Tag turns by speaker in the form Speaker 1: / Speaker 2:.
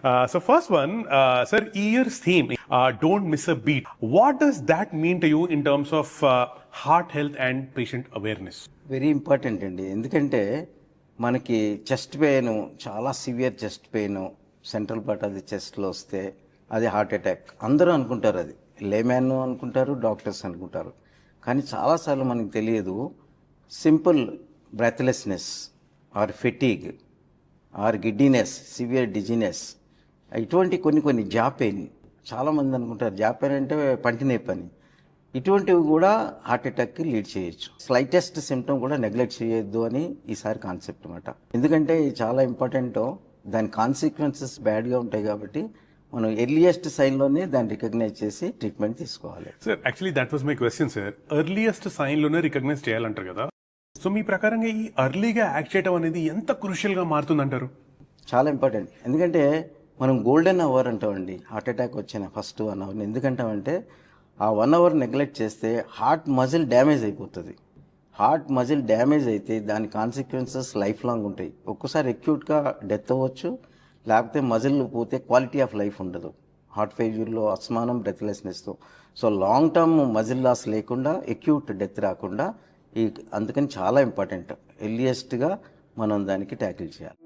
Speaker 1: So first one, sir, year's theme, don't miss a beat. What does that mean to you in terms of heart health and patient awareness?
Speaker 2: Very important అండి. ఎందుకంటే మనకి chest pain, చాలా severe chest pain central part of the చెస్ట్లో వస్తే అది heart attack అందరూ అనుకుంటారు. అది లేమ్యాన్ అనుకుంటారు, డాక్టర్స్ అనుకుంటారు. కానీ చాలాసార్లు మనకు తెలియదు. Simple breathlessness or fatigue or giddiness, severe dizziness, ఇటువంటి కొన్ని జా పెయిన్, చాలామంది అనుకుంటారు జా పెయిన్ అంటే పంటి నొప్పి అని. ఇటువంటివి కూడా హార్ట్ అటాక్కి లీడ్ చేయొచ్చు. స్లైటెస్ట్ సిమ్టమ్ కూడా నెగ్లెక్ట్ చేయొద్దు అని ఈసారి కాన్సెప్ట్ అనమాట. ఎందుకంటే ఇది చాలా ఇంపార్టెంట్, దాని కాన్సిక్వెన్సెస్ బ్యాడ్గా ఉంటాయి కాబట్టి మనం ఎర్లియస్ట్ సైన్లోనే దాన్ని రికగ్నైజ్ చేసి ట్రీట్మెంట్ తీసుకోవాలి.
Speaker 1: Sir actually that was my question sir. Earliest సైన్లోనే రికగ్నైజ్ చేయాలంటారు కదా, సో మీ ప్రకారంగా ఈ ఎర్లీగా యాక్ట్ చేయడం అనేది ఎంత క్రూషియల్గా మారుతుందంటారు?
Speaker 2: చాలా ఇంపార్టెంట్. ఎందుకంటే మనం గోల్డెన్ అవర్ అంటామండి హార్ట్ అటాక్ వచ్చిన ఫస్ట్ 1 అవర్. ఎందుకంటామంటే ఆ 1 అవర్ నెగ్లెక్ట్ చేస్తే హార్ట్ మజిల్ డ్యామేజ్ అయిపోతుంది. హార్ట్ మజిల్ డ్యామేజ్ అయితే దాని కాన్సిక్వెన్సెస్ లైఫ్ లాంగ్ ఉంటాయి. ఒక్కసారి అక్యూట్గా డెత్ అవ్వచ్చు, లేకపోతే మజిల్ పోతే క్వాలిటీ ఆఫ్ లైఫ్ ఉండదు. హార్ట్ ఫెయిల్యూర్లో అస్మానం, బ్రెత్లెస్నెస్తో. So long term muscle loss లేకుండా అక్యూట్ డెత్ రాకుండా అందుకని చాలా ఇంపార్టెంట్ ఎర్లియస్ట్గా మనం దానికి ట్యాకిల్ చేయాలి.